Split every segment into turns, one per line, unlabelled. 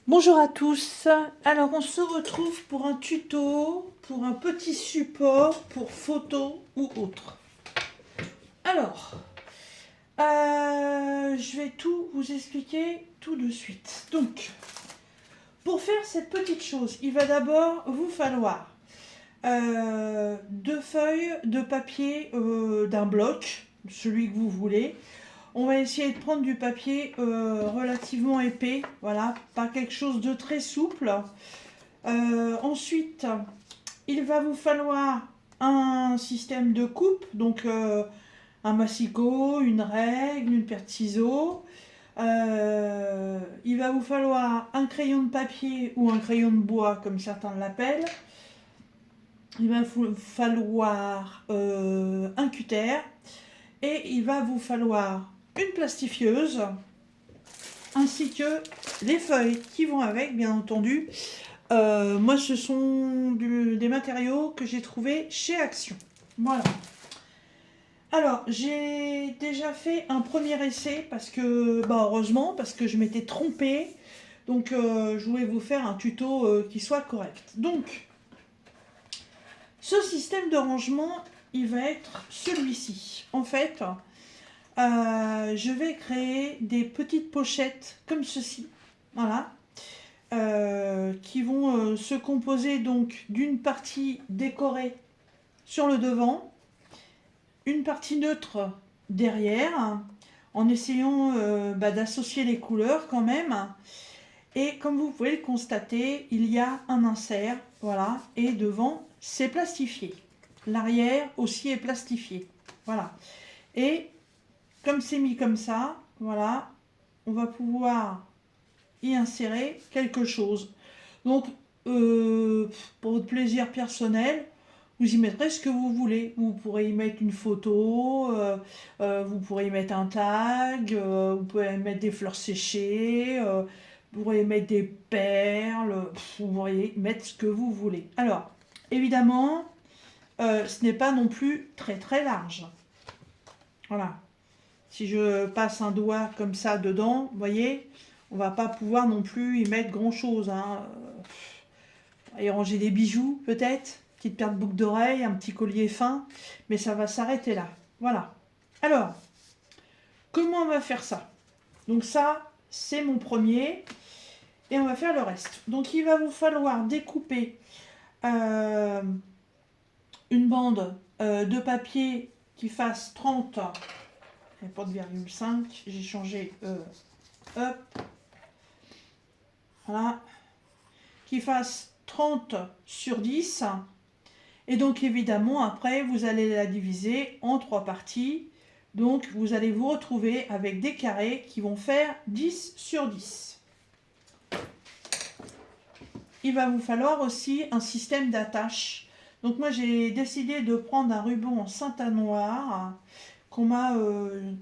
Bonjour à tous, alors on se retrouve pour un tuto, pour un petit support pour photos ou autre. Alors, je vais tout vous expliquer tout de suite. Donc, pour faire cette petite chose, il va d'abord vous falloir 2 feuilles de papier d'un bloc, celui que vous voulez. On va essayer de prendre du papier relativement épais, voilà, pas quelque chose de très souple. Ensuite, il va vous falloir un système de coupe, donc un massicot, une règle, une paire de ciseaux. Il va vous falloir un crayon de papier ou un crayon de bois, comme certains l'appellent. Il va vous falloir un cutter et il va vous falloir une plastifieuse ainsi que les feuilles qui vont avec, bien entendu. Moi, ce sont des matériaux que j'ai trouvés chez Action. Voilà. Alors, j'ai déjà fait un premier essai parce que, heureusement, parce que je m'étais trompée. Donc, je voulais vous faire un tuto qui soit correct. Donc, ce système de rangement, il va être celui-ci. En fait, je vais créer des petites pochettes comme ceci. Voilà. Qui vont se composer donc d'une partie décorée sur le devant, une partie neutre derrière, en essayant d'associer les couleurs quand même. Et comme vous pouvez le constater, il y a un insert, voilà, et devant c'est plastifié. L'arrière aussi est plastifié, voilà. Et comme c'est mis comme ça, voilà, on va pouvoir y insérer quelque chose. Donc, pour votre plaisir personnel, vous y mettrez ce que vous voulez. Vous pourrez y mettre une photo, vous pourrez y mettre un tag, vous pouvez y mettre des fleurs séchées, vous pourrez y mettre des perles, vous pourrez y mettre ce que vous voulez. Alors, évidemment, ce n'est pas non plus très très large. Voilà. Si je passe un doigt comme ça dedans, vous voyez, on va pas pouvoir non plus y mettre grand chose. Y ranger des bijoux peut-être, petite paire de boucles d'oreilles, un petit collier fin, mais ça va s'arrêter là. Voilà. Alors, comment on va faire ça? Donc ça, c'est mon premier, et on va faire le reste. Donc il va vous falloir découper une bande de papier qui fasse 30, pas de virgule 5, j'ai changé, hop, voilà, qui fasse 30 sur 10. Et donc évidemment, après, vous allez la diviser en 3 parties. Donc vous allez vous retrouver avec des carrés qui vont faire 10 sur 10. Il va vous falloir aussi un système d'attache. Donc moi j'ai décidé de prendre un ruban en Satin Noir qu'on m'a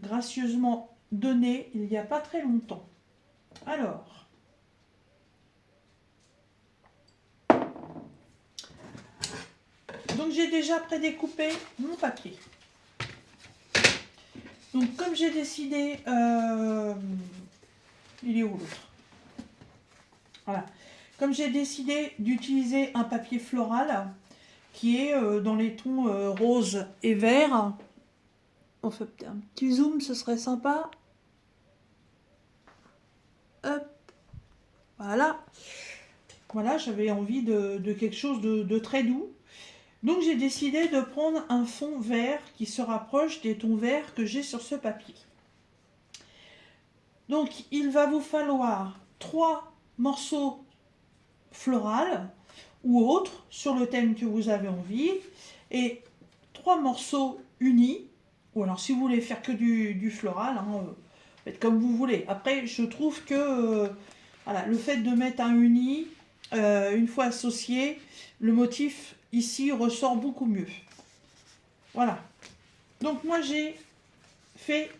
gracieusement donné il n'y a pas très longtemps. Alors, donc j'ai déjà prédécoupé mon papier. Donc comme j'ai décidé, il est où l'autre? Voilà. Comme j'ai décidé d'utiliser un papier floral qui est dans les tons rose et vert, on fait un petit zoom, ce serait sympa. Hop, voilà. Voilà, j'avais envie de quelque chose de très doux. Donc j'ai décidé de prendre un fond vert qui se rapproche des tons verts que j'ai sur ce papier. Donc il va vous falloir 3 morceaux floraux ou autres sur le thème que vous avez envie et 3 morceaux unis, ou alors si vous voulez faire que du floral, faites comme vous voulez. Après je trouve que voilà, le fait de mettre un uni, une fois associé, le motif ici ressort beaucoup mieux. Voilà. Donc moi j'ai fait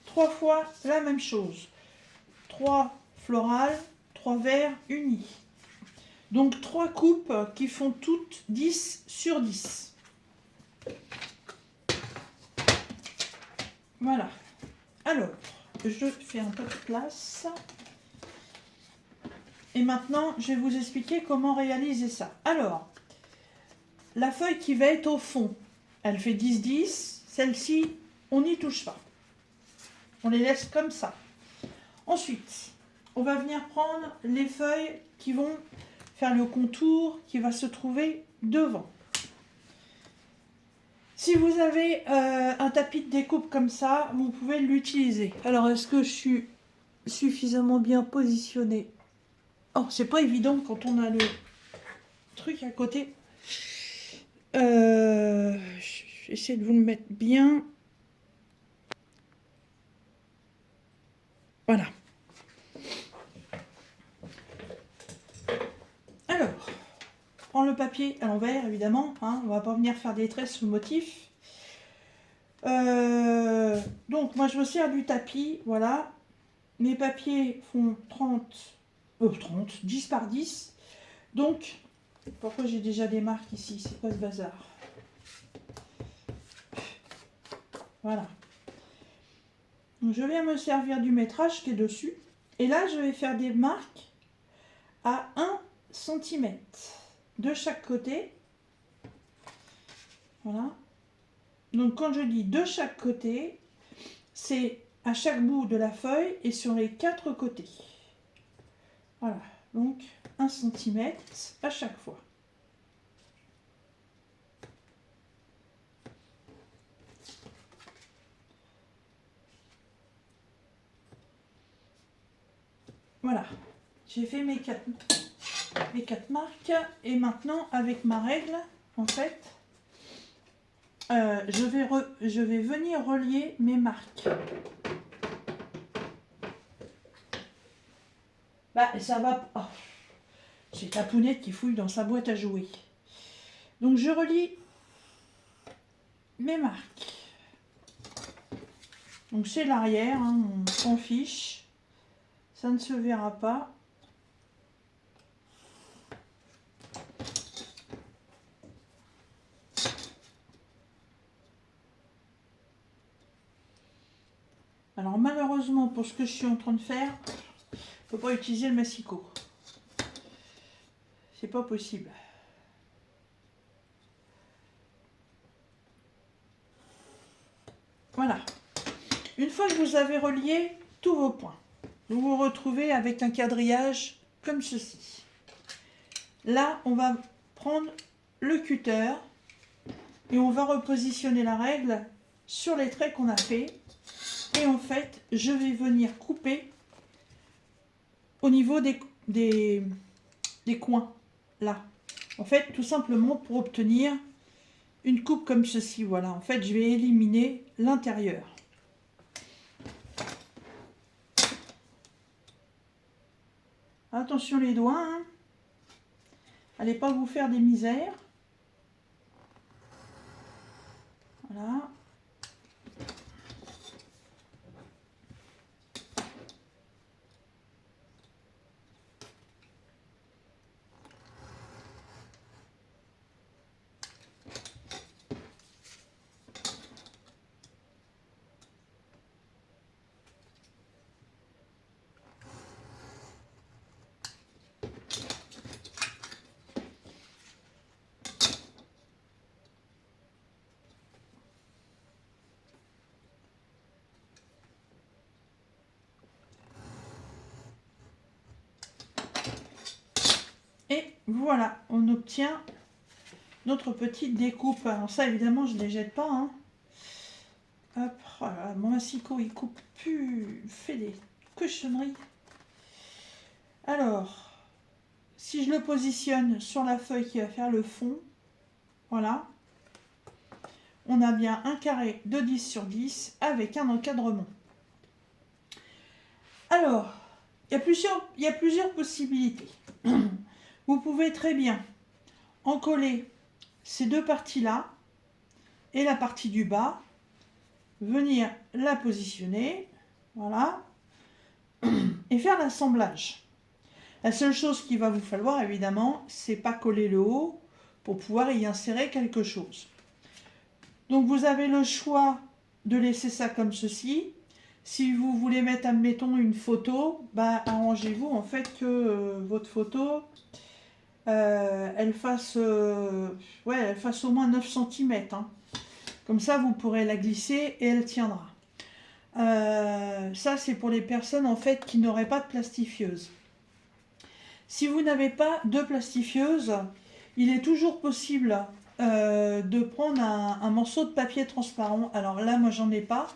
3 fois la même chose. 3 florales, 3 verts unis. Donc 3 coupes qui font toutes 10 sur 10. Voilà. Alors, je fais un peu de place. Et maintenant, je vais vous expliquer comment réaliser ça. Alors, la feuille qui va être au fond, elle fait 10-10. Celle-ci, on n'y touche pas. On les laisse comme ça. Ensuite, on va venir prendre les feuilles qui vont faire le contour qui va se trouver devant. Si vous avez un tapis de découpe comme ça, vous pouvez l'utiliser. Alors, est-ce que je suis suffisamment bien positionnée? Oh, c'est pas évident quand on a le truc à côté. J'essaie de vous le mettre bien. Voilà. Alors, prends le papier à l'envers, évidemment. Hein, on va pas venir faire des traits sur le motif. Donc, moi, je me sers du tapis. Voilà. Mes papiers font 10 par 10. Donc, pourquoi j'ai déjà des marques ici? C'est quoi ce bazar? Voilà. Donc, je viens me servir du métrage qui est dessus. Et là, je vais faire des marques à 1 cm de chaque côté. Voilà. Donc, quand je dis de chaque côté, c'est à chaque bout de la feuille et sur les 4 côtés. Voilà. Donc, 1 cm à chaque fois. Voilà. J'ai fait mes 4 marques. Et maintenant, avec ma règle, en fait, je vais venir relier mes marques. Bah, ça va... Oh, j'ai Tapounette qui fouille dans sa boîte à jouer. Donc, je relie mes marques. Donc, c'est l'arrière, hein, on s'en fiche. Ça ne se verra pas. Alors, malheureusement, pour ce que je suis en train de faire, je ne peux pas utiliser le massicot. C'est pas possible. Voilà. Une fois que vous avez relié tous vos points, vous vous retrouvez avec un quadrillage comme ceci. Là, on va prendre le cutter et on va repositionner la règle sur les traits qu'on a fait. Et en fait, je vais venir couper au niveau des coins, là. En fait, tout simplement pour obtenir une coupe comme ceci, voilà. En fait, je vais éliminer l'intérieur. Attention les doigts, hein. Allez pas vous faire des misères. Voilà. Et voilà, on obtient notre petite découpe. Alors ça, évidemment, je ne les jette pas. Hein. Hop, voilà, mon massicot, il coupe plus, fait des cochonneries. Alors, si je le positionne sur la feuille qui va faire le fond, voilà, on a bien un carré de 10 sur 10 avec un encadrement. Alors, il y a plusieurs possibilités. Vous pouvez très bien en coller ces deux parties-là et la partie du bas, venir la positionner, voilà, et faire l'assemblage. La seule chose qu'il va vous falloir, évidemment, c'est pas coller le haut pour pouvoir y insérer quelque chose. Donc vous avez le choix de laisser ça comme ceci. Si vous voulez mettre, admettons, une photo, bah, arrangez-vous en fait que votre photo, elle fasse au moins 9 cm. Hein. Comme ça, vous pourrez la glisser et elle tiendra. Ça, c'est pour les personnes en fait qui n'auraient pas de plastifieuse. Si vous n'avez pas de plastifieuse, il est toujours possible de prendre un morceau de papier transparent. Alors là, moi, j'en ai pas.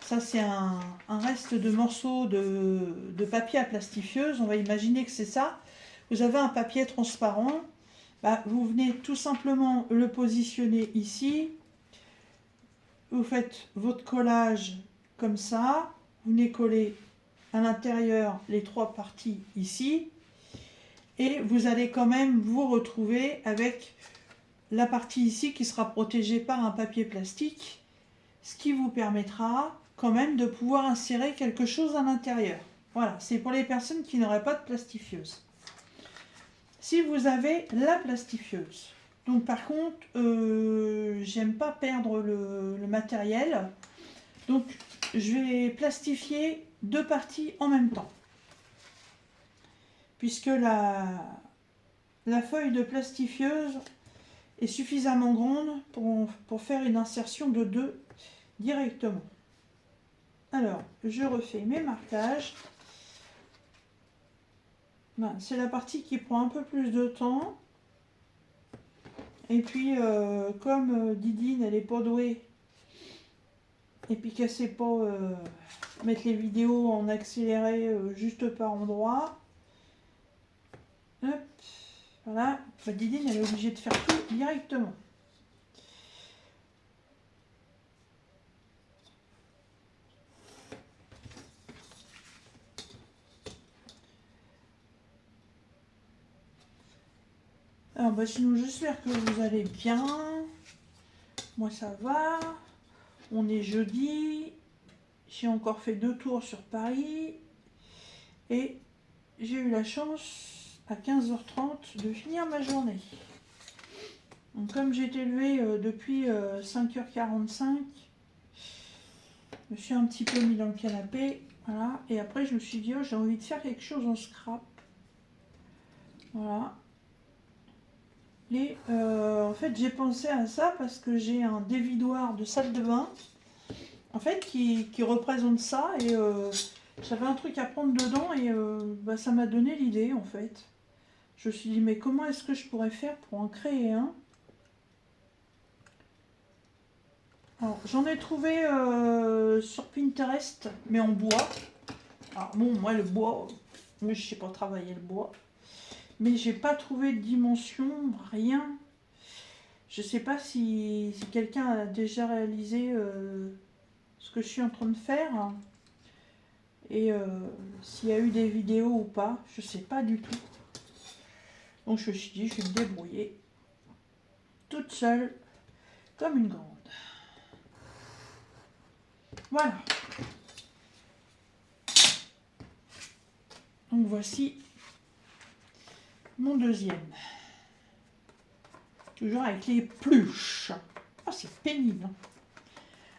Ça, c'est un reste de morceau de papier à plastifieuse. On va imaginer que c'est ça. Vous avez un papier transparent. Bah, vous venez tout simplement le positionner ici. Vous faites votre collage comme ça. Vous venez coller à l'intérieur les 3 parties ici. Et vous allez quand même vous retrouver avec la partie ici qui sera protégée par un papier plastique. Ce qui vous permettra quand même de pouvoir insérer quelque chose à l'intérieur. Voilà, c'est pour les personnes qui n'auraient pas de plastifieuse. Si vous avez la plastifieuse, donc par contre, j'aime pas perdre le matériel, donc je vais plastifier 2 parties en même temps. Puisque la feuille de plastifieuse est suffisamment grande pour faire une insertion de 2 directement. Alors, je refais mes marquages. C'est la partie qui prend un peu plus de temps. Et puis, comme Didine, elle n'est pas douée, et puis qu'elle ne sait pas mettre les vidéos en accéléré juste par endroit. Hop, voilà. Enfin, Didine, elle est obligée de faire tout directement. Alors, bah, sinon, j'espère que vous allez bien. Moi, ça va. On est jeudi. J'ai encore fait 2 tours sur Paris. Et j'ai eu la chance, à 15h30, de finir ma journée. Donc, comme j'ai été levée depuis 5h45, je me suis un petit peu mis dans le canapé. Voilà. Et après, je me suis dit, oh, j'ai envie de faire quelque chose en scrap. Voilà. Et en fait, j'ai pensé à ça parce que j'ai un dévidoir de salle de bain, en fait, qui représente ça. Et j'avais un truc à prendre dedans et bah, ça m'a donné l'idée, en fait. Je me suis dit, mais comment est-ce que je pourrais faire pour en créer un? Alors, j'en ai trouvé sur Pinterest, mais en bois. Alors bon, moi, le bois, moi, je sais pas travailler le bois. Mais j'ai pas trouvé de dimension, rien. Je sais pas si quelqu'un a déjà réalisé ce que je suis en train de faire. Et s'il y a eu des vidéos ou pas, je sais pas du tout. Donc je me suis dit, je vais me débrouiller toute seule, comme une grande. Voilà. Donc voici mon deuxième. Toujours avec les pluches. Oh, c'est pénible.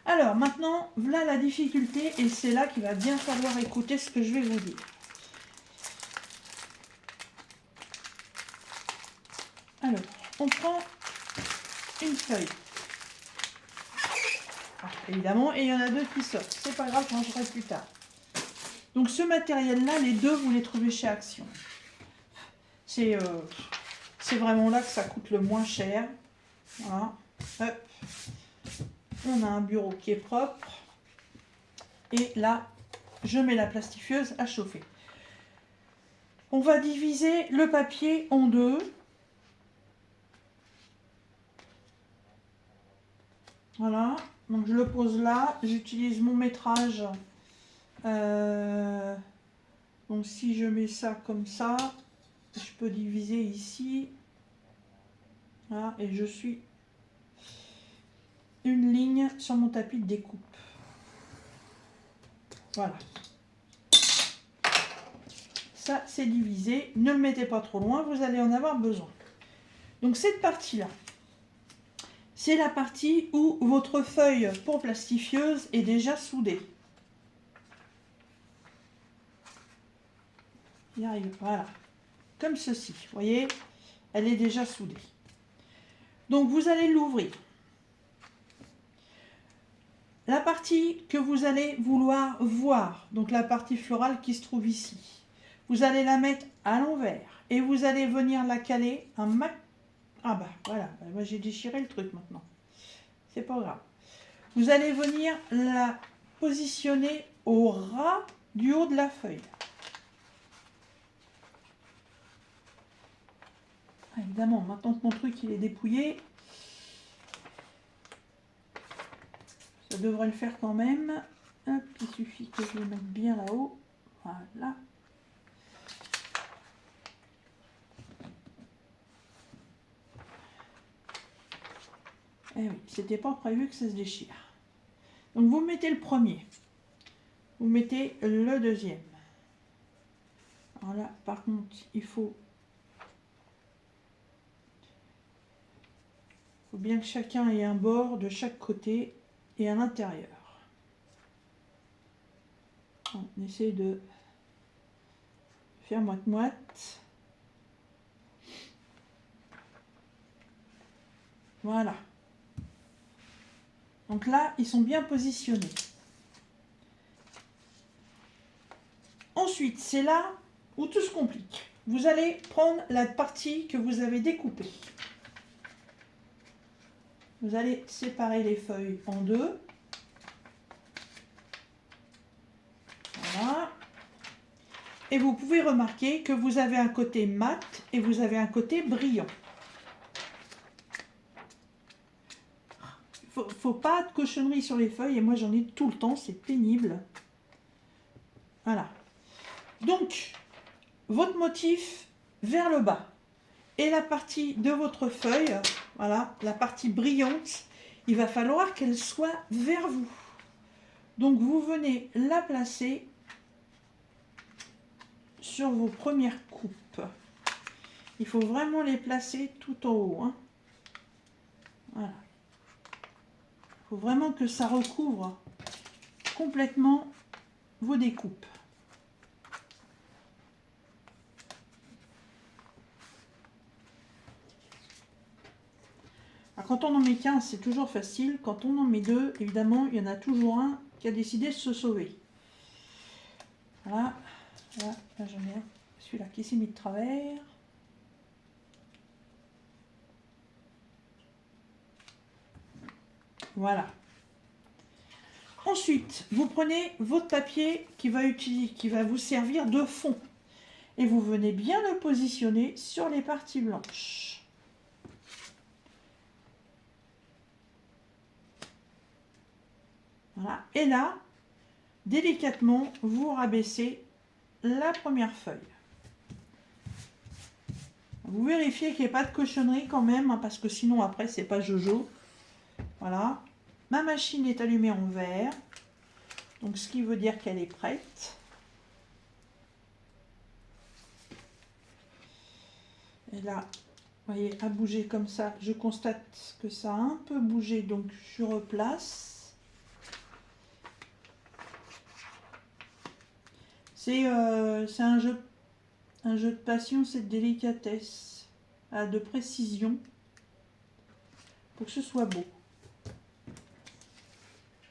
Alors maintenant, voilà la difficulté et c'est là qu'il va bien falloir écouter ce que je vais vous dire. Alors, on prend une feuille. Alors, évidemment, et il y en a 2 qui sortent. C'est pas grave, je rangerai plus tard. Donc ce matériel-là, les 2, vous les trouvez chez Action. C'est vraiment là que ça coûte le moins cher. Voilà. Hop. On a un bureau qui est propre. Et là, je mets la plastifieuse à chauffer. On va diviser le papier en 2. Voilà. Donc je le pose là. J'utilise mon métrage. Donc si je mets ça comme ça, je peux diviser ici. Voilà. Et je suis une ligne sur mon tapis de découpe. Voilà. Ça, c'est divisé. Ne le mettez pas trop loin, vous allez en avoir besoin. Donc cette partie-là, c'est la partie où votre feuille pour plastifieuse est déjà soudée. y arrive, voilà. Comme ceci, vous voyez, elle est déjà soudée. Donc vous allez l'ouvrir. La partie que vous allez vouloir voir, donc la partie florale qui se trouve ici, vous allez la mettre à l'envers et vous allez venir la caler un max. Ah bah voilà, moi j'ai déchiré le truc maintenant. C'est pas grave. Vous allez venir la positionner au ras du haut de la feuille. Ah, évidemment, maintenant que mon truc il est dépouillé, ça devrait le faire quand même. Hop, il suffit que je le mette bien là-haut. Voilà. Eh oui, c'était pas prévu que ça se déchire. Donc vous mettez le premier. Vous mettez le deuxième. Alors là, par contre, il faut bien que chacun ait un bord de chaque côté et à l'intérieur. On essaie de faire moite-moite. Voilà. Donc là, ils sont bien positionnés. Ensuite, c'est là où tout se complique. Vous allez prendre la partie que vous avez découpée. Vous allez séparer les feuilles en deux. Voilà. Et vous pouvez remarquer que vous avez un côté mat et vous avez un côté brillant. Faut pas de cochonnerie sur les feuilles et moi j'en ai tout le temps, c'est pénible. Voilà. Donc, votre motif vers le bas et la partie de votre feuille, voilà, la partie brillante, il va falloir qu'elle soit vers vous. Donc vous venez la placer sur vos premières coupes. Il faut vraiment les placer tout en haut, hein. Voilà. Il faut vraiment que ça recouvre complètement vos découpes. Alors, quand on en met 15, c'est toujours facile. Quand on en met 2, évidemment, il y en a toujours un qui a décidé de se sauver. Voilà. Là j'en ai un. Celui-là qui s'est mis de travers. Voilà. Ensuite, vous prenez votre papier qui va vous servir de fond. Et vous venez bien le positionner sur les parties blanches. Voilà. Et là, délicatement, vous rabaissez la première feuille. Vous vérifiez qu'il n'y ait pas de cochonnerie quand même, hein, parce que sinon après c'est pas Jojo. Voilà. Ma machine est allumée en vert. Donc ce qui veut dire qu'elle est prête. Et là, vous voyez, à bouger comme ça, je constate que ça a un peu bougé, donc je replace. C'est un jeu de passion, c'est de délicatesse, de précision, pour que ce soit beau.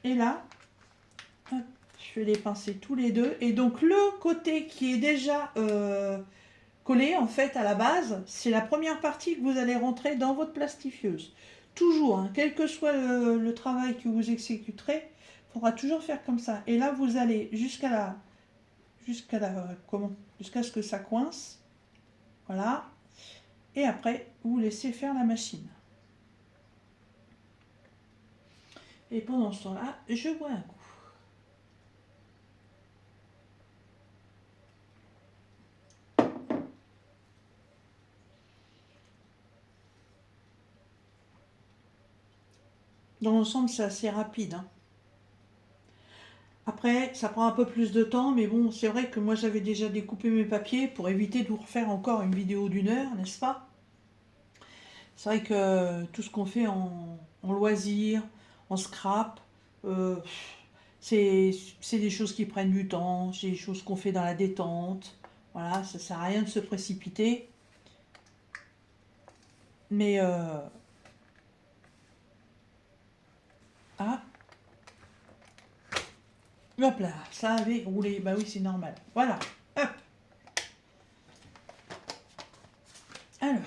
Et là, hop, je vais les pincer tous les deux. Et donc le côté qui est déjà collé en fait à la base, c'est la première partie que vous allez rentrer dans votre plastifieuse. Toujours, hein, quel que soit le travail que vous exécuterez, il faudra toujours faire comme ça. Et là, vous allez jusqu'à ce que ça coince. Voilà. Et après, vous laissez faire la machine. Et pendant ce temps-là, je bois un coup. Dans l'ensemble, c'est assez rapide, hein. Après, ça prend un peu plus de temps, mais bon, c'est vrai que moi j'avais déjà découpé mes papiers pour éviter de vous refaire encore une vidéo d'1 heure, n'est-ce pas? C'est vrai que tout ce qu'on fait en loisir, en scrap, c'est des choses qui prennent du temps, c'est des choses qu'on fait dans la détente. Voilà, ça sert à rien de se précipiter. Mais ah, hop là, ça avait roulé. Bah oui, c'est normal. Voilà. Hop. Alors,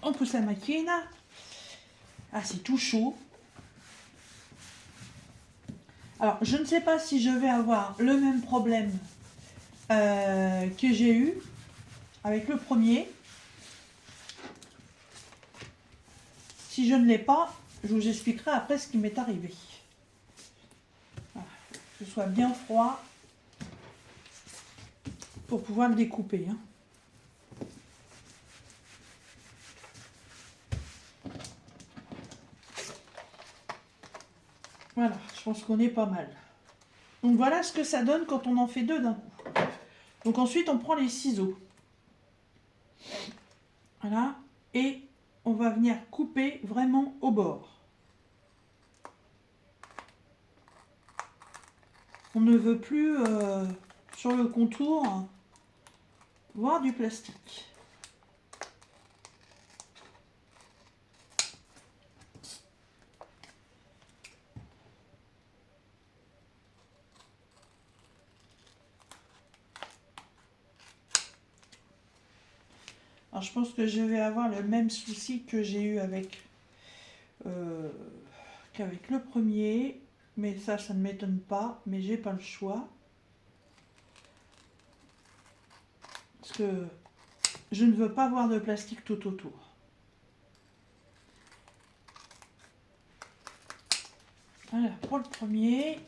on pousse la machine. Ah, c'est tout chaud. Alors, je ne sais pas si je vais avoir le même problème que j'ai eu avec le premier. Si je ne l'ai pas, je vous expliquerai après ce qui m'est arrivé. Voilà. Que ce soit bien froid pour pouvoir le découper. Hein. Voilà, je pense qu'on est pas mal. Donc voilà ce que ça donne quand on en fait deux d'un coup. Donc ensuite on prend les ciseaux. Voilà, et on va venir couper vraiment au bord. On ne veut plus sur le contour voir du plastique. Alors je pense que je vais avoir le même souci que j'ai eu avec qu'avec le premier, mais ça ne m'étonne pas, mais j'ai pas le choix. Parce que je ne veux pas voir de plastique tout autour. Voilà, pour le premier.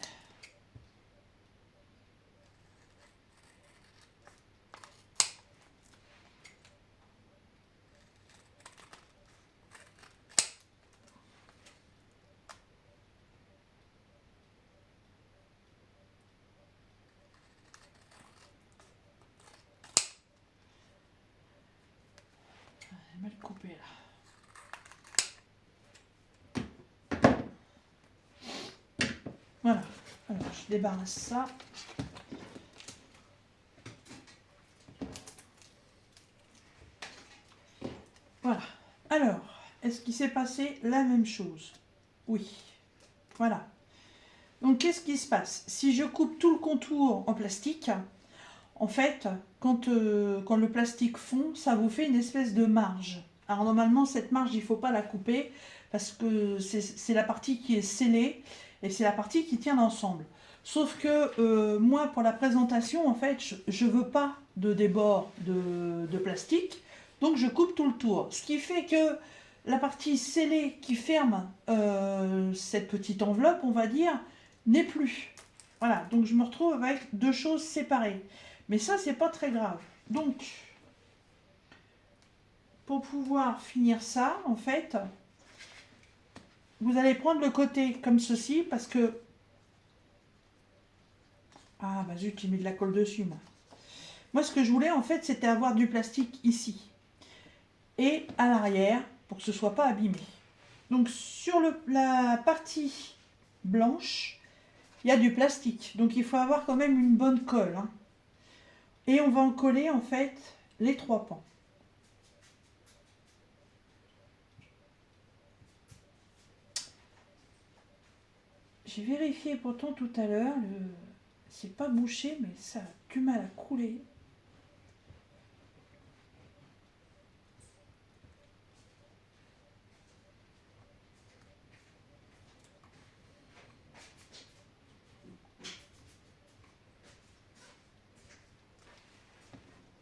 J'ai mal coupé là. Voilà, alors je débarrasse ça. Voilà. Alors, est-ce qu'il s'est passé la même chose? Oui. Voilà. Donc, qu'est-ce qui se passe? Si je coupe tout le contour en plastique, en fait, quand le plastique fond, ça vous fait une espèce de marge. Alors, normalement, cette marge, il ne faut pas la couper parce que c'est la partie qui est scellée et c'est la partie qui tient l'ensemble. Sauf que moi, pour la présentation, en fait, je ne veux pas de débord de plastique. Donc je coupe tout le tour. Ce qui fait que la partie scellée qui ferme cette petite enveloppe, on va dire, n'est plus. Voilà, donc je me retrouve avec deux choses séparées. Mais ça, c'est pas très grave. Donc, pour pouvoir finir ça, en fait, vous allez prendre le côté comme ceci, parce que... Ah, bah zut, j'ai mis de la colle dessus, moi. Moi, ce que je voulais, en fait, c'était avoir du plastique ici. Et à l'arrière, pour que ce ne soit pas abîmé. Donc, sur la partie blanche, il y a du plastique. Donc, il faut avoir quand même une bonne colle. Hein. Et on va en coller, en fait, les trois pans. J'ai vérifié pourtant tout à l'heure, c'est pas bouché, mais ça a du mal à couler.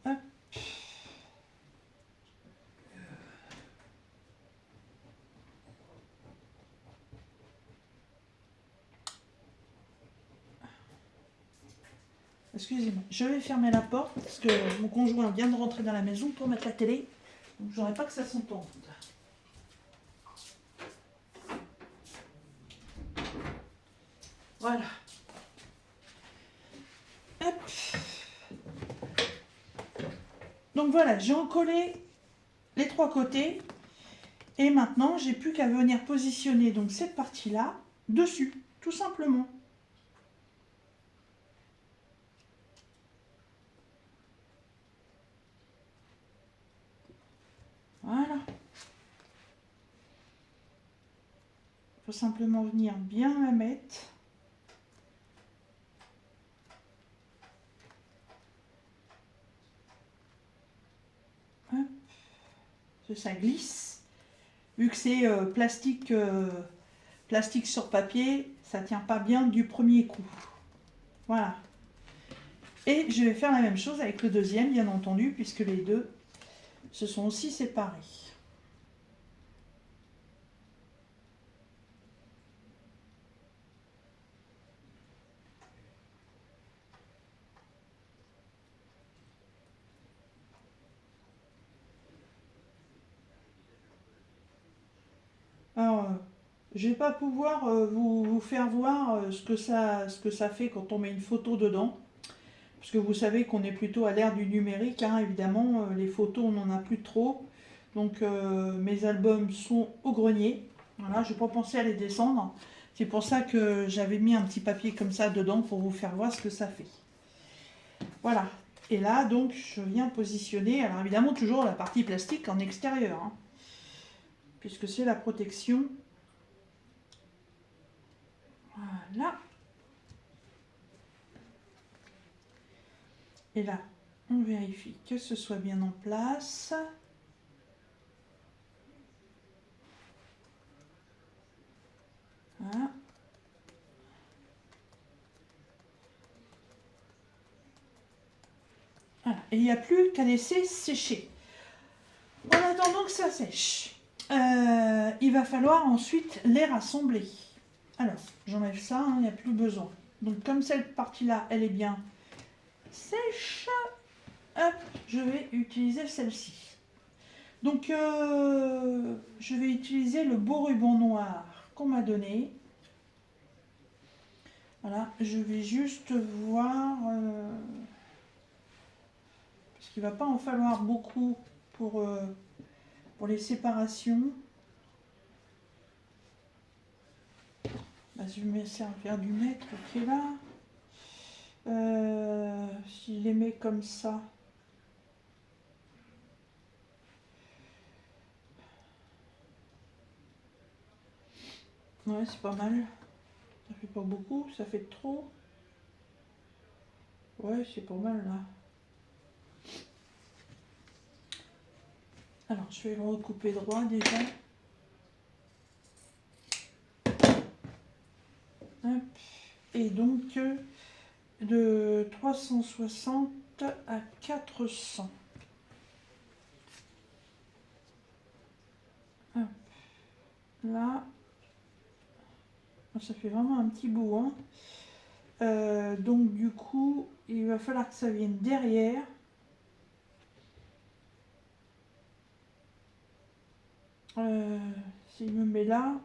Hop. Excusez-moi, je vais fermer la porte parce que mon conjoint vient de rentrer dans la maison pour mettre la télé. Donc, j'aurais pas que ça s'entende. Voilà. Hop. Donc voilà, j'ai encollé les trois côtés. Et maintenant, j'ai plus qu'à venir positionner donc cette partie-là dessus, tout simplement. faut simplement venir bien la mettre. Hop. Que ça glisse. Vu que c'est plastique, plastique sur papier, ça tient pas bien du premier coup. Voilà. Et je vais faire la même chose avec le deuxième, bien entendu, puisque les deux se sont aussi séparés. Alors, je vais pas pouvoir vous faire voir ce que ça fait quand on met une photo dedans. Parce que vous savez qu'on est plutôt à l'ère du numérique, hein, évidemment, les photos on n'en a plus trop. Donc mes albums sont au grenier. Voilà, je n'ai pas pensé à les descendre. C'est pour ça que j'avais mis un petit papier comme ça dedans pour vous faire voir ce que ça fait. Voilà. Et là, donc, je viens positionner, alors évidemment toujours la partie plastique en extérieur, hein, puisque c'est la protection. Voilà. Et là, on vérifie que ce soit bien en place. Voilà. Voilà. Et il n'y a plus qu'à laisser sécher. En attendant que ça sèche, il va falloir ensuite les rassembler. Alors, j'enlève ça, il n'y a plus besoin. Donc comme cette partie-là, elle est bien sèche, hop, je vais utiliser celle-ci. Donc, je vais utiliser le beau ruban noir qu'on m'a donné. Voilà, je vais juste voir, parce qu'il ne va pas en falloir beaucoup pour les séparations. Bah, je vais me servir du mètre qui est là. Si je les mets comme ça. Ouais, c'est pas mal. Ça fait pas beaucoup, ça fait trop. Ouais, c'est pas mal là. Alors, je vais le recouper droit déjà. Hop. Et donc, de 360 à 400. Hop. Là, ça fait vraiment un petit bout, hein. Donc du coup, il va falloir que ça vienne derrière. S'il me met là.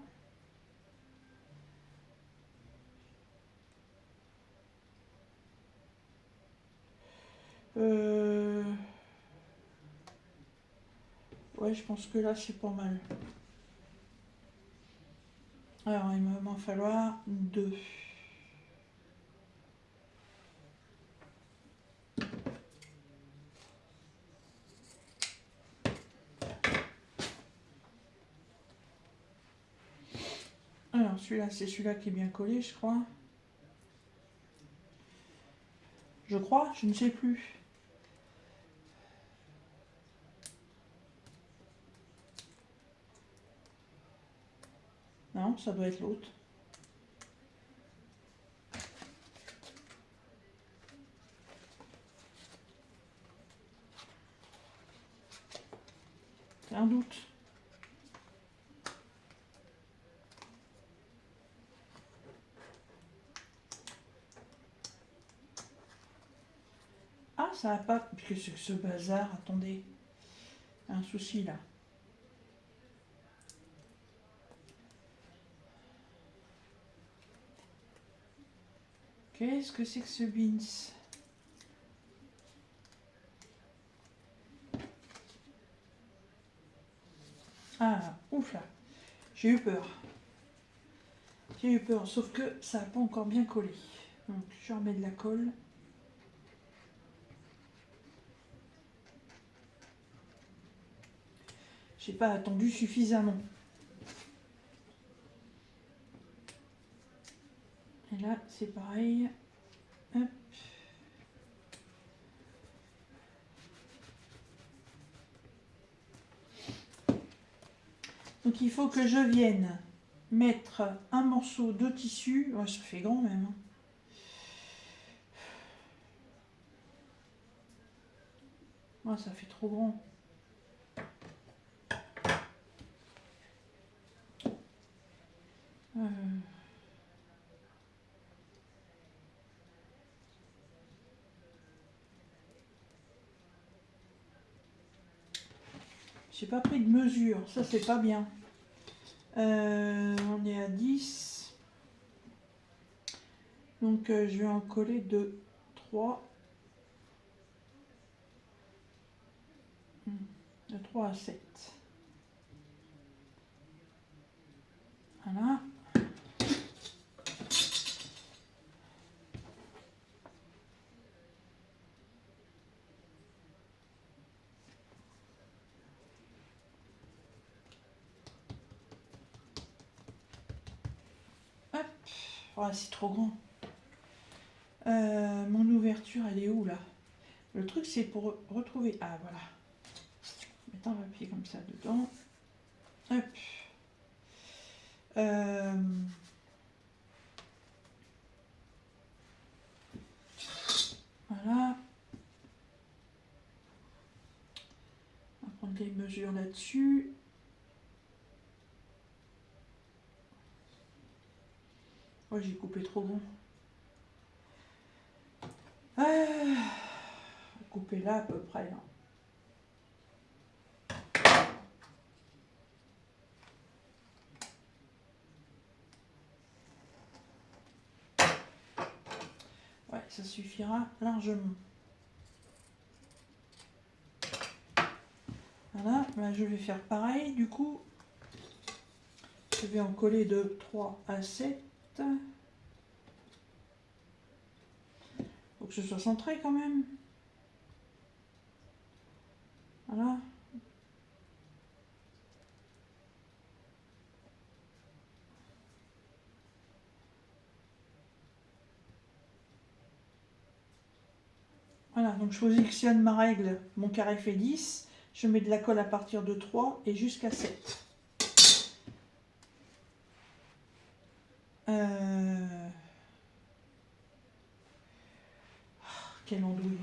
Ouais, je pense que là, c'est pas mal. Alors, il va m'en falloir 2. Alors, celui-là, c'est celui-là qui est bien collé, je crois. Je crois, je ne sais plus. Non, ça doit être l'autre. C'est un doute. Ah, ça va pas... Qu'est-ce que ce bazar? Attendez. Un souci, là. Qu'est-ce que c'est que ce beans? Ah, ouf là. J'ai eu peur. J'ai eu peur, sauf que ça n'a pas encore bien collé. Donc, je remets de la colle. J'ai pas attendu suffisamment. là, c'est pareil. Hop. Donc il faut que je vienne mettre un morceau de tissu. Oh, ça fait grand même. Oh, ça fait trop grand. J'ai pas pris de mesure, ça c'est pas bien. On est à 10. Donc je vais en coller 2, 3. De 3 à 7. Voilà. Hop. Oh, c'est trop grand. Mon ouverture, elle est où là? Le truc, c'est pour retrouver... Ah, voilà. Mettre un papier comme ça dedans. Hop. Voilà. On va prendre les mesures là-dessus. Oh, j'ai coupé trop grand. Couper là à peu près. Là. Ouais, ça suffira largement. Voilà, là, je vais faire pareil. Du coup, je vais en coller de 3 à 7. Faut que ce soit centré quand même. Voilà. Voilà, donc je positionne ma règle. Mon carré fait 10. Je mets de la colle à partir de 3 et jusqu'à 7. Quelle andouille.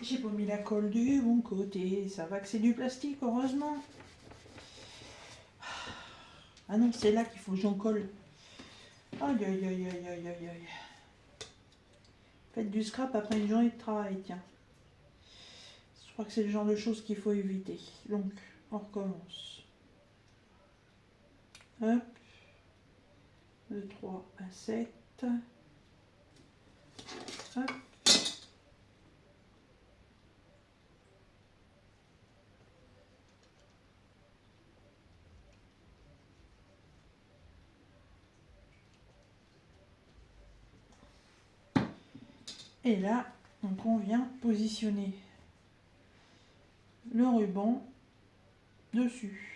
J'ai pas mis la colle du bon côté. Ça va que c'est du plastique, heureusement. Ah non, c'est là qu'il faut que j'en colle. Aïe, aïe, aïe, aïe, aïe, aïe, aïe. Faites du scrap après une journée de travail, tiens. Je crois que c'est le genre de choses qu'il faut éviter. Donc, on recommence. Hop. De 3 à 7. Hop. Et là, donc on vient positionner le ruban dessus.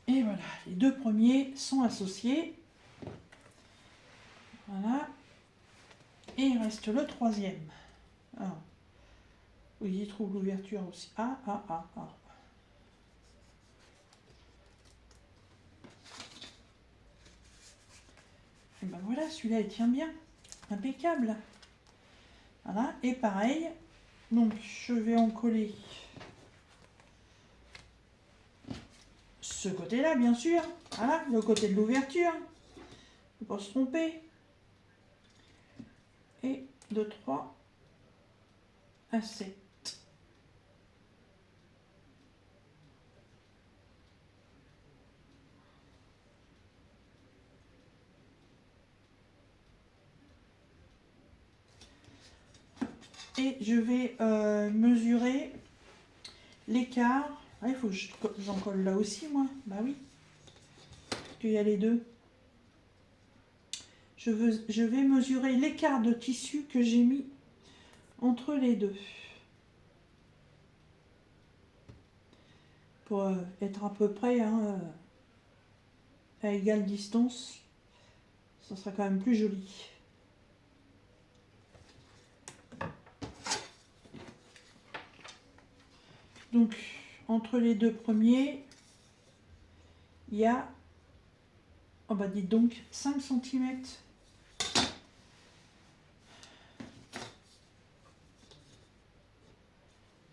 Et voilà, les deux premiers sont associés. Voilà. Et il reste le troisième. Alors, oui, il trouve l'ouverture aussi. Ah. Et ben voilà, celui-là, il tient bien. Impeccable. Voilà, et pareil. Donc, je vais en coller ce côté-là, bien sûr. Voilà, le côté de l'ouverture. Faut pas se tromper. Et de 3 à 7. et je vais mesurer l'écart. Ah, il faut que j'en colle là aussi, moi. Bah oui, parce qu'il y a les deux. Je vais mesurer l'écart de tissu que j'ai mis entre les deux. Pour être à peu près à égale distance. Ça sera quand même plus joli. Donc, entre les deux premiers, il y a, oh bah dites donc, 5 cm.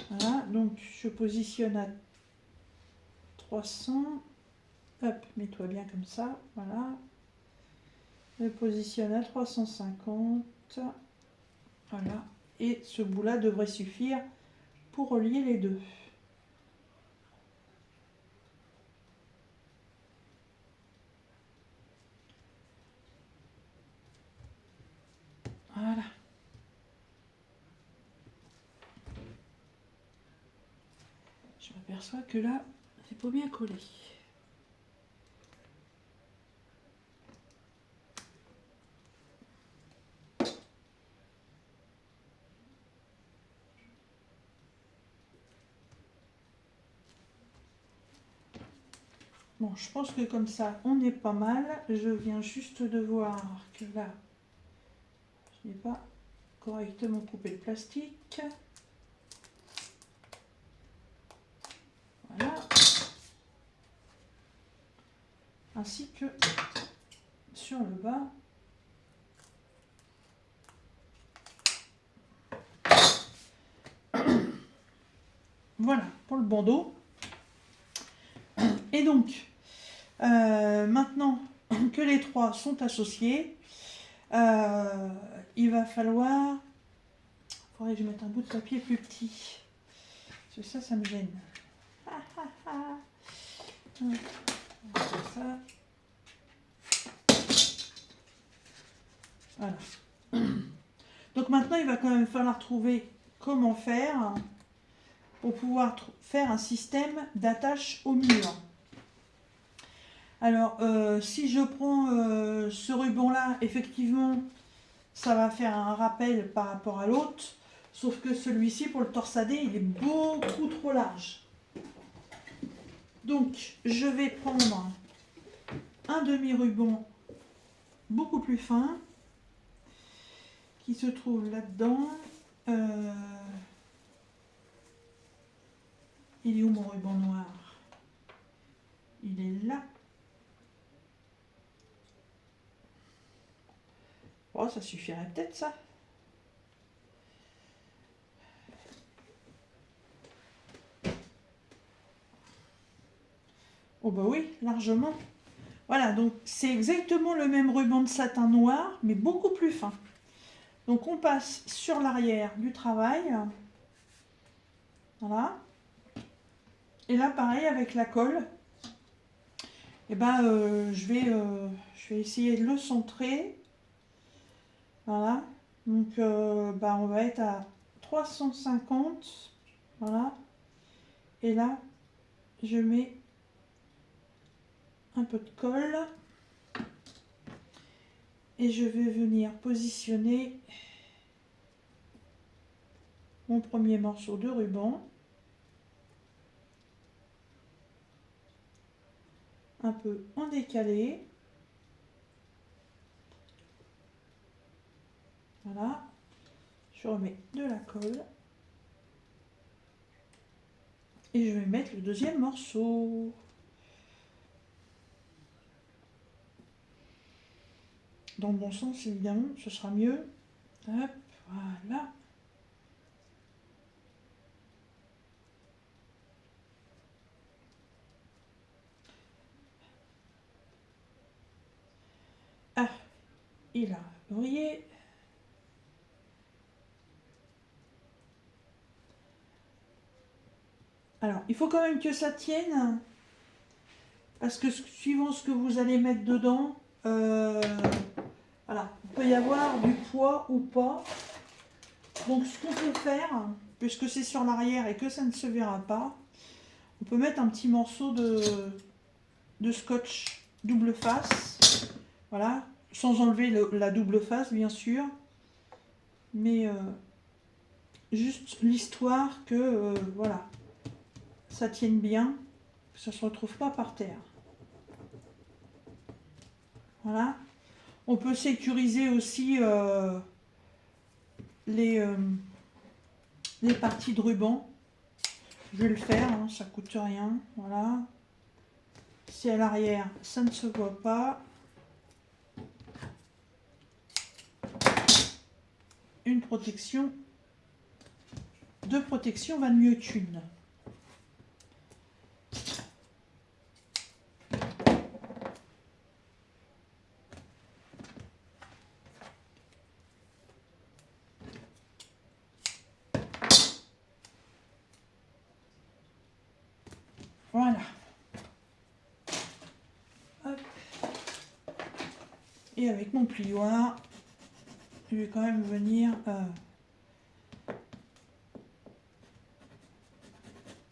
Voilà, donc je positionne à 300. Hop, mets-toi bien comme ça, voilà. Je positionne à 350. Voilà. Et ce bout-là devrait suffire pour relier les deux. Voilà. Je m'aperçois que là, c'est pas bien collé. Bon, je pense que comme ça, on est pas mal. Je viens juste de voir que là, je n'ai pas correctement coupé le plastique. Voilà. Ainsi que sur le bas. Voilà, pour le bandeau. Et donc, maintenant que les trois sont associés, il va falloir... Il faudrait que je mette un bout de papier plus petit. Parce que ça me gêne. Ça. Voilà. Donc maintenant, il va quand même falloir trouver comment faire pour pouvoir faire un système d'attache au mur. Alors, si je prends ce ruban-là, effectivement, ça va faire un rappel par rapport à l'autre, sauf que celui-ci, pour le torsader, il est beaucoup trop large. Donc, je vais prendre un demi-ruban beaucoup plus fin, qui se trouve là-dedans. Il est où mon ruban noir? Il est là. Oh, ça suffirait peut-être, ça. Oh bah oui, largement. Voilà, donc c'est exactement le même ruban de satin noir, mais beaucoup plus fin. Donc on passe sur l'arrière du travail. Voilà. Et là, pareil, avec la colle, eh ben, je vais essayer de le centrer. Voilà. Donc, on va être à 350. Voilà. Et là, je mets un peu de colle. Et je vais venir positionner mon premier morceau de ruban. Un peu en décalé. Voilà. Je remets de la colle. Et je vais mettre le deuxième morceau. Dans le bon sens, évidemment, ce sera mieux. Hop, voilà. Ah, il a brillé. Alors, il faut quand même que ça tienne, parce que suivant ce que vous allez mettre dedans, voilà, il peut y avoir du poids ou pas. Donc ce qu'on peut faire, puisque c'est sur l'arrière et que ça ne se verra pas, on peut mettre un petit morceau de scotch double face, voilà, sans enlever la double face bien sûr, mais juste l'histoire que voilà, ça tienne bien, que ça ne se retrouve pas par terre. Voilà. On peut sécuriser aussi les parties de ruban. Je vais le faire, hein, ça coûte rien. Voilà. C'est à l'arrière, ça ne se voit pas. Une protection. Deux protections valent mieux qu'une. Voilà. Hop. Et avec mon plioir, je vais quand même venir...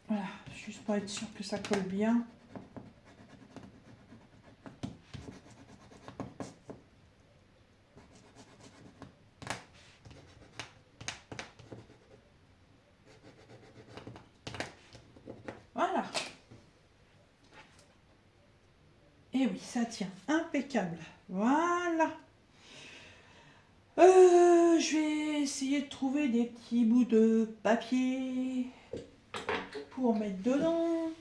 voilà, juste pour être sûr que ça colle bien. Voilà. Et oui, ça tient. Impeccable. Voilà. Je vais essayer de trouver des petits bouts de papier pour mettre dedans.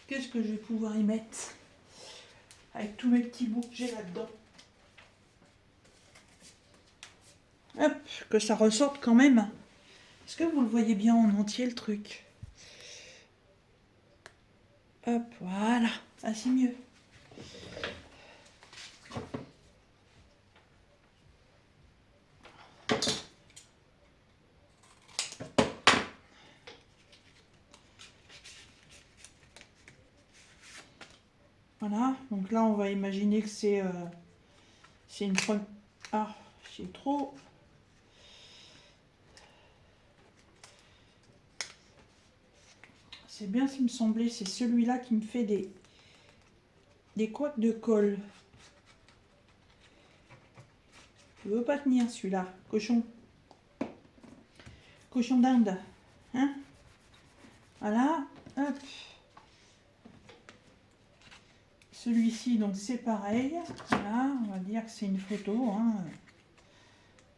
Qu'est-ce que je vais pouvoir y mettre avec tous mes petits bouts que j'ai là-dedans? Hop, que ça ressorte quand même. Est-ce que vous le voyez bien en entier le truc? Hop, voilà. Ah, c'est mieux. Voilà, donc là on va imaginer que c'est une première... Ah, c'est trop... C'est bien ce qui me semblait, c'est celui-là qui me fait des couacs de colle. Il veut pas tenir celui-là, cochon. Cochon d'Inde. Hein? Voilà, hop. Celui-ci, donc c'est pareil. Voilà, on va dire que c'est une photo. Hein.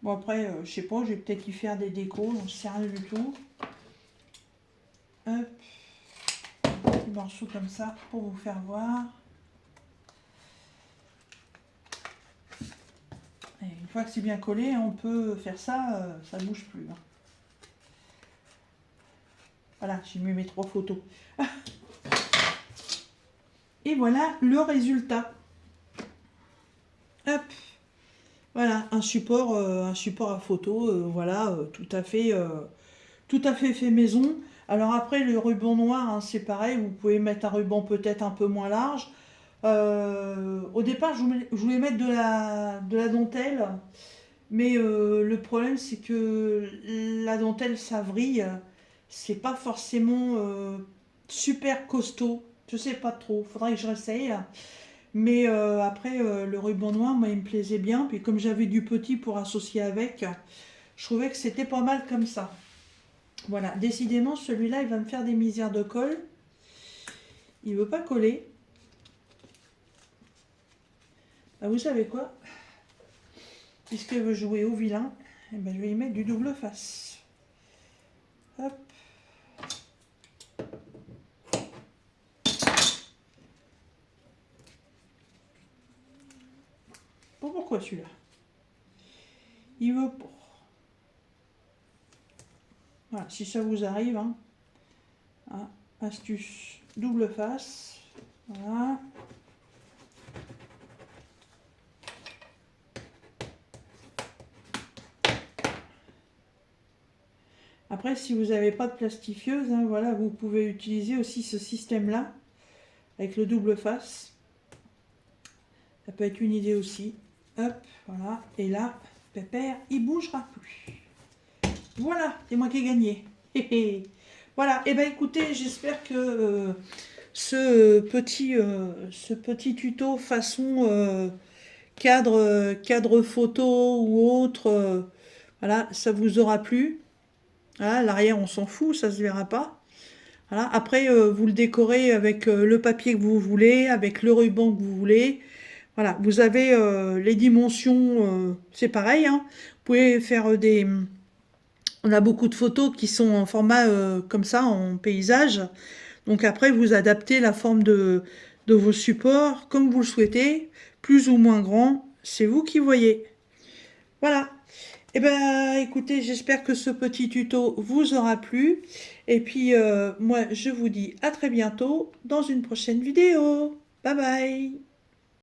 Bon après, je sais pas, je vais peut-être y faire des décos, j'en sais rien du tout. Hop. Des morceaux comme ça pour vous faire voir. Et une fois que c'est bien collé, on peut faire ça, ça ne bouge plus. Hein. Voilà, j'ai mis mes 3 photos. Et voilà le résultat. Hop. Voilà, un support à photo, voilà, tout à fait fait maison. Alors après, le ruban noir, hein, c'est pareil, vous pouvez mettre un ruban peut-être un peu moins large. Au départ, je voulais mettre de la dentelle, mais le problème, c'est que la dentelle, ça vrille. C'est pas forcément super costaud. Je sais pas trop, faudrait que je réessaye. Mais après, le ruban noir, moi, il me plaisait bien. Puis comme j'avais du petit pour associer avec, je trouvais que c'était pas mal comme ça. Voilà, décidément, celui-là, il va me faire des misères de colle. Il veut pas coller. Bah, vous savez quoi? Puisqu'il veut jouer au vilain, eh ben, je vais y mettre du double face. Hop. Bon, pourquoi celui-là? Il veut pas. Voilà, si ça vous arrive, hein. Ah, astuce, double face. Voilà. Après, si vous n'avez pas de plastifieuse, hein, voilà, vous pouvez utiliser aussi ce système-là, avec le double face. Ça peut être une idée aussi. Hop, voilà. Et là, Pépère, il bougera plus. Voilà, c'est moi qui ai gagné. Voilà, et ben écoutez, j'espère que ce petit tuto façon cadre photo ou autre, voilà, ça vous aura plu. Voilà, l'arrière, on s'en fout, ça se verra pas. Voilà. Après, vous le décorez avec le papier que vous voulez, avec le ruban que vous voulez. Voilà, vous avez les dimensions, c'est pareil, hein. Vous pouvez faire des... On a beaucoup de photos qui sont en format comme ça, en paysage. Donc après, vous adaptez la forme de vos supports comme vous le souhaitez, plus ou moins grand, c'est vous qui voyez. Voilà. Eh ben, écoutez, j'espère que ce petit tuto vous aura plu. Et puis, moi, je vous dis à très bientôt dans une prochaine vidéo. Bye bye.